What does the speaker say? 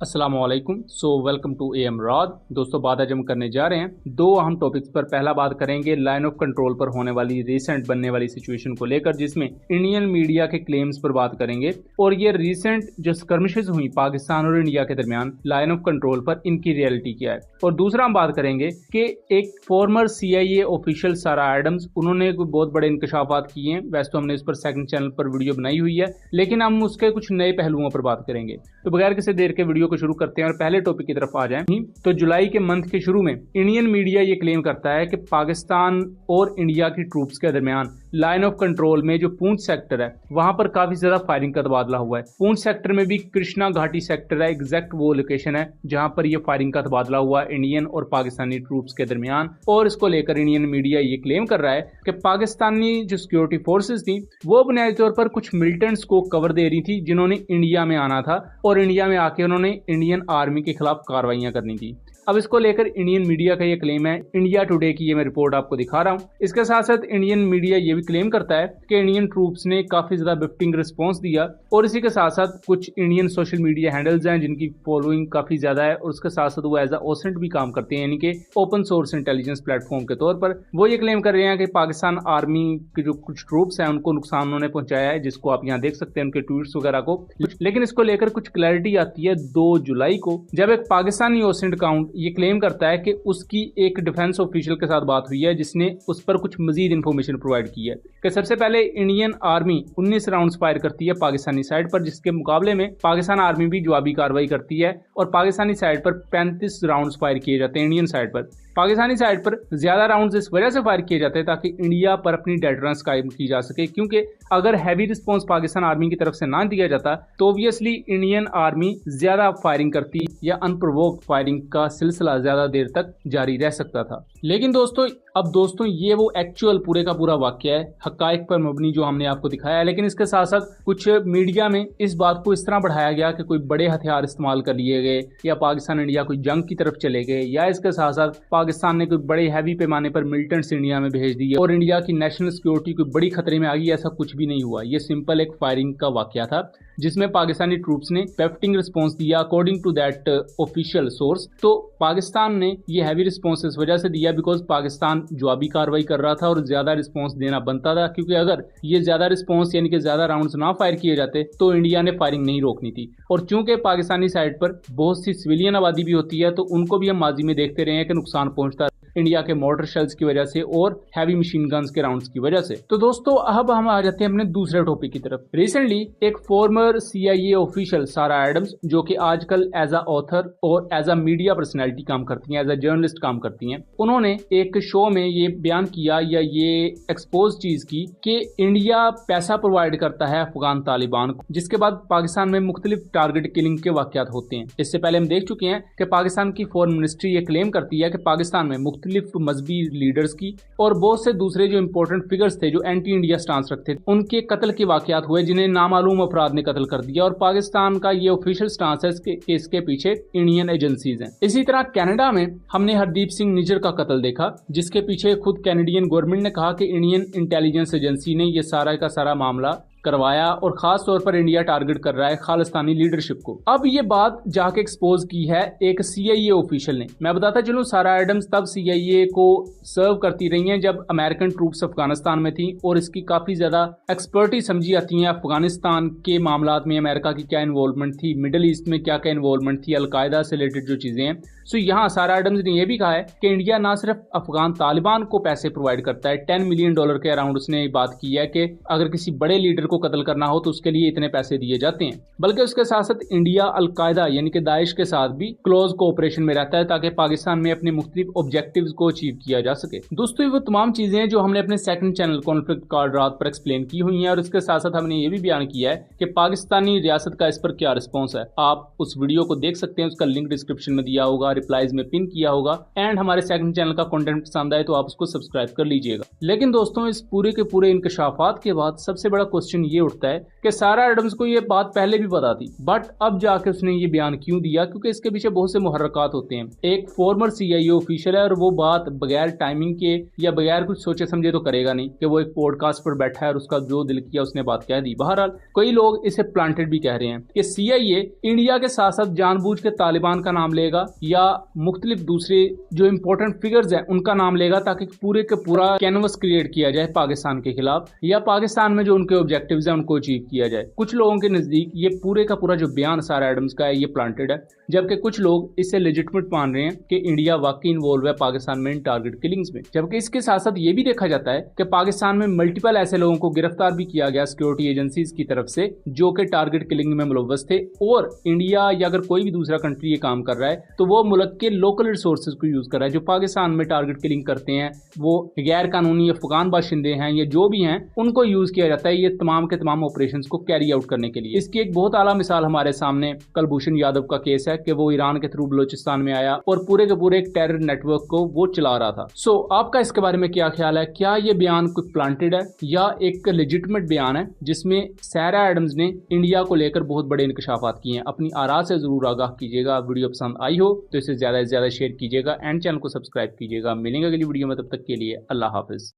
अस्सलामुअलैकुम। Welcome to M Raad. दोस्तों, बात आज हम करने जा रहे हैं दो अहम टॉपिक्स पर। पहला बात करेंगे लाइन ऑफ कंट्रोल पर होने वाली रिसेंट बनने वाली सिचुएशन को लेकर, जिसमें इंडियन मीडिया के क्लेम्स पर बात करेंगे और ये रिसेंट जो स्कर्मिशेस हुई पाकिस्तान और इंडिया के दरमियान लाइन ऑफ कंट्रोल पर, इनकी रियलिटी क्या है। और दूसरा हम बात करेंगे कि एक फॉर्मर CIA ऑफिशियल सारा एडम्स, उन्होंने कोई बहुत बड़े इंकशाफात किए हैं। वैसे तो हमने इस पर सेकंड चैनल पर वीडियो बनाई हुई है, लेकिन हम उसके कुछ नए पहलुओं पर बात करेंगे। तो बगैर किसी देर के वीडियो को शुरू करते हैं और पहले टॉपिक की तरफ आ जाएं। तो जुलाई के मंथ के शुरू में इंडियन मीडिया ये क्लेम करता है कि पाकिस्तान और इंडिया की ट्रूप्स के दरमियान लाइन ऑफ कंट्रोल में जो पूंछ सेक्टर है, वहां पर काफी ज्यादा फायरिंग का तबादला हुआ है। पूंछ सेक्टर में भी कृष्णा घाटी सेक्टर है, एग्जैक्ट वो लोकेशन है जहां पर यह फायरिंग का तबादला हुआ इंडियन और पाकिस्तानी ट्रूप्स के दरमियान। और इसको लेकर इंडियन मीडिया ये क्लेम कर रहा है कि पाकिस्तानी जो सिक्योरिटी फोर्सेस थी वो बुनियादी तौर पर कुछ मिलिटेंट्स को कवर दे रही थी, जिन्होंने इंडिया में आना था और इंडिया में आके उन्होंने इंडियन आर्मी के खिलाफ कार्रवाइयां करनी थी। अब इसको लेकर इंडियन मीडिया का ये क्लेम है। इंडिया टुडे की ये मैं रिपोर्ट आपको दिखा रहा हूं। इसके साथ साथ इंडियन मीडिया ये भी क्लेम करता है कि इंडियन ट्रूप्स ने काफी ज्यादा बिफ्टिंग रिस्पॉन्स दिया। और इसी के साथ साथ कुछ इंडियन सोशल मीडिया हैंडल्स हैं जिनकी फॉलोइंग काफी ज्यादा है, और उसके साथ साथ वो एज ओसेंट भी काम करते हैं, यानी कि ओपन सोर्स इंटेलिजेंस प्लेटफॉर्म के तौर पर। वो ये क्लेम कर रहे हैं कि पाकिस्तान आर्मी के जो कुछ ट्रूप्स हैं उनको नुकसान उन्होंने पहुंचाया है, जिसको आप यहाँ देख सकते हैं उनके ट्वीट्स वगैरह को। लेकिन इसको लेकर कुछ क्लैरिटी आती है 2 जुलाई को, जब एक पाकिस्तानी ओसेंट अकाउंट ये क्लेम करता है कि उसकी एक डिफेंस ऑफिशियल के साथ बात हुई है, जिसने उस पर कुछ मजीद इंफॉर्मेशन प्रोवाइड की है कि सबसे पहले इंडियन आर्मी 19 राउंड्स फायर करती है पाकिस्तानी साइड पर, जिसके मुकाबले में पाकिस्तान आर्मी भी जवाबी कार्रवाई करती है और पाकिस्तानी साइड पर 35 राउंड्स फायर किए जाते हैं। इंडियन साइड पर, पाकिस्तानी साइड पर ज्यादा राउंड्स इस वजह से फायर किए जाते हैं ताकि इंडिया पर अपनी डेटरेंस कायम की जा सके, क्योंकि अगर हैवी रिस्पॉन्स पाकिस्तान आर्मी की तरफ से ना दिया जाता तो ऑब्वियसली इंडियन आर्मी ज्यादा फायरिंग करती या अनप्रोवोक्ड फायरिंग का सिलसिला ज्यादा देर तक जारी रह सकता था। लेकिन दोस्तों ये वो एक्चुअल पूरे का पूरा वाक्य है, हकाइक पर मबनी जो हमने आपको दिखाया है। लेकिन इसके साथ साथ कुछ मीडिया में इस बात को इस तरह बढ़ाया गया कि कोई बड़े हथियार इस्तेमाल कर लिए गए या पाकिस्तान इंडिया कोई जंग की तरफ चले गए, या इसके साथ साथ पाकिस्तान ने कोई बड़े हैवी पैमाने पर मिलिटेंट्स इंडिया में भेज दिए और इंडिया की नेशनल सिक्योरिटी कोई बड़ी खतरे में आ गई। ऐसा कुछ भी नहीं हुआ। ये सिंपल एक फायरिंग का वाकया था जिसमें पाकिस्तानी ट्रूप्स ने पेफ्टिंग रिस्पॉन्स दिया according to that official source. तो पाकिस्तान ने ये हैवी रिस्पॉन्स इस वजह से दिया बिकॉज पाकिस्तान जवाबी कार्रवाई कर रहा था और ज्यादा रिस्पॉन्स देना बनता था, क्योंकि अगर ये ज्यादा रिस्पॉन्स यानी कि ज्यादा राउंड्स ना फायर किए जाते तो इंडिया ने फायरिंग नहीं रोकनी थी। और चूंकि पाकिस्तानी साइड पर बहुत सी सिविलियन आबादी भी होती है, तो उनको भी हम माजी में देखते रहे हैं कि नुकसान पहुंचता इंडिया के मोटर शेल्स की वजह से और हैवी मशीन गन्स के राउंड्स की वजह से। तो दोस्तों, अब हम आ जाते हैं अपने दूसरे टॉपिक की तरफ। रिसेंटली एक फॉर्मर CIA ऑफिशियल सारा एडम्स, जो कि आजकल एज अ ऑथर और एज अ मीडिया पर्सनैलिटी काम करती हैं, एज अ जर्नलिस्ट काम करती हैं, उन्होंने एक शो में ये बयान किया या ये एक्सपोज चीज की कि इंडिया पैसा प्रोवाइड करता है अफगान तालिबान को, जिसके बाद पाकिस्तान में मुख्तलिफ टारगेट किलिंग के वाकयात होते हैं। इससे पहले हम देख चुके हैं कि पाकिस्तान की फॉरेन मिनिस्ट्री ये क्लेम करती है कि पाकिस्तान में मुख्तलिफ मजहबी लीडर्स की और बहुत से दूसरे जो इंपॉर्टेंट फिगर्स थे जो एंटी इंडिया स्टांस रखते थे, उनके कत्ल के वाकयात हुए जिन्हें नामालूम अपराध ने कत्ल कर दिया। और पाकिस्तान का ये ऑफिशियल स्टांस है कि इसके पीछे इंडियन एजेंसीज हैं। इसी तरह कनाडा में हमने हरदीप सिंह निज्जर का कत्ल देखा, जिसके पीछे खुद कैनेडियन गवर्नमेंट ने कहा कि इंडियन इंटेलिजेंस एजेंसी ने यह सारा का सारा मामला करवाया और खास तौर पर इंडिया टारगेट कर रहा है खालिस्तानी लीडरशिप को। अब ये बात जाके एक्सपोज की है एक CIA ऑफिशियल ने। मैं बताता चलूं, सारा एडम्स तब CIA को सर्व करती रही हैं जब अमेरिकन ट्रूप्स अफगानिस्तान में थी, और इसकी काफी ज्यादा एक्सपर्टी समझी जाती है अफगानिस्तान के मामलात में अमेरिका की क्या इन्वॉल्वमेंट थी, मिडिल ईस्ट में क्या क्या इन्वॉल्वमेंट थी, अलकायदा से रिलेटेड जो चीजें हैं। सो यहाँ सारा एडम्स ने यह भी कहा है कि इंडिया ना सिर्फ अफगान तालिबान को पैसे प्रोवाइड करता है, $10 मिलियन के अराउंड उसने बात की है कि अगर किसी बड़े लीडर को कत्ल करना हो तो उसके लिए इतने पैसे दिए जाते हैं, बल्कि उसके साथ साथ इंडिया अलकायदा यानी कि दाइश के साथ भी क्लोज कोऑपरेशन में रहता है ताकि पाकिस्तान में अपने मुख्तलिफ ऑब्जेक्टिव्स को अचीव किया जा सके। दोस्तों, ये वो तमाम चीजें हैं जो हमने अपने सेकंड चैनल कॉन्फ्लिक्ट कार्ड रात पर एक्सप्लेन की हुई हैं, और इसके साथ साथ हमने ये भी बयान किया है कि पाकिस्तानी रियासत का इस पर क्या रिस्पॉन्स है। आप उस वीडियो को देख सकते हैं, उसका लिंक डिस्क्रिप्शन में दिया होगा, रिप्लाईज में पिन किया होगा। एंड हमारे सेकंड चैनल का कंटेंट पसंद आए तो आप उसको सब्सक्राइब कर लीजिएगा। लेकिन दोस्तों, इस पूरे के पूरे इंकशाफात के बाद सबसे बड़ा क्वेश्चन क्वेश्चन ये उठता है कि सारा एडम्स को ये बात पहले भी पता थी, बट अब जाके उसने ये बयान क्यों दिया? क्योंकि इसके पीछे बहुत से मुहर्रकात होते हैं। एक फॉर्मर CIO ऑफिशियल है और वो बात बगैर टाइमिंग के या बगैर कुछ सोचे समझे तो करेगा नहीं कि वो एक पॉडकास्ट पर बैठा है और उसका जो दिल किया उसने बात कह दी। बहरहाल कई लोग इसे प्लांटेड भी कह रहे हैं कि CIA इंडिया के साथ साथ जानबूझ के तालिबान का नाम लेगा या मुख्तलिफ दूसरे जो इंपॉर्टेंट फिगर्स हैं उनका नाम लेगा, ताकि पूरे के पूरा कैनवस क्रिएट किया जाए पाकिस्तान के खिलाफ या पाकिस्तान में जो उनके ऑब्जेक्टिव्स हैं उनको अचीव किया जाए। कुछ लोगों के नजदीक ये पूरे का पूरा जो बयान सारा एडम्स का है ये प्लांटेड है, जबकि कुछ लोग इसे लेजिटिमेट मान रहे हैं कि इंडिया वाकई इन्वॉल्व है पाकिस्तान में इन टारगेट किलिंग्स में। जबकि इसके साथ साथ ये भी देखा जाता है कि पाकिस्तान में मल्टीपल ऐसे लोगों को गिरफ्तार भी किया गया सिक्योरिटी एजेंसीज की तरफ से जो कि टारगेट किलिंग में मुलव्वस थे, और इंडिया या अगर कोई भी दूसरा कंट्री ये काम कर रहा है तो वो मुल्क के लोकल रिसोर्सेज को यूज कर रहा है। जो पाकिस्तान में टारगेट किलिंग करते हैं वो गैर कानूनी अफगान बाशिंदे हैं या जो भी हैं, उनको यूज किया जाता है ये तमाम के तमाम ऑपरेशंस को कैरी आउट करने के लिए। इसकी एक बहुत आला मिसाल हमारे सामने कुलभूषण यादव का केस है कि वो ईरान के थ्रू बलोचिस्तान में आया और पूरे के पूरे एक टेरर नेटवर्क को वो चला रहा था। सो आपका इसके बारे में क्या ख्याल है? क्या ये बयान कोई प्लांटेड है या एक लेजिटिमेट बयान है जिसमें सारा एडम्स ने इंडिया को लेकर बहुत बड़े इंकशाफात किए हैं? अपनी आरा से जरूर आगाह कीजिएगा। वीडियो पसंद आई हो तो इसे ज्यादा से ज्यादा शेयर कीजिएगा एंड चैनल को सब्सक्राइब कीजिएगा। मिलेंगे अगली वीडियो में, तब तक के लिए अल्लाह हाफिज।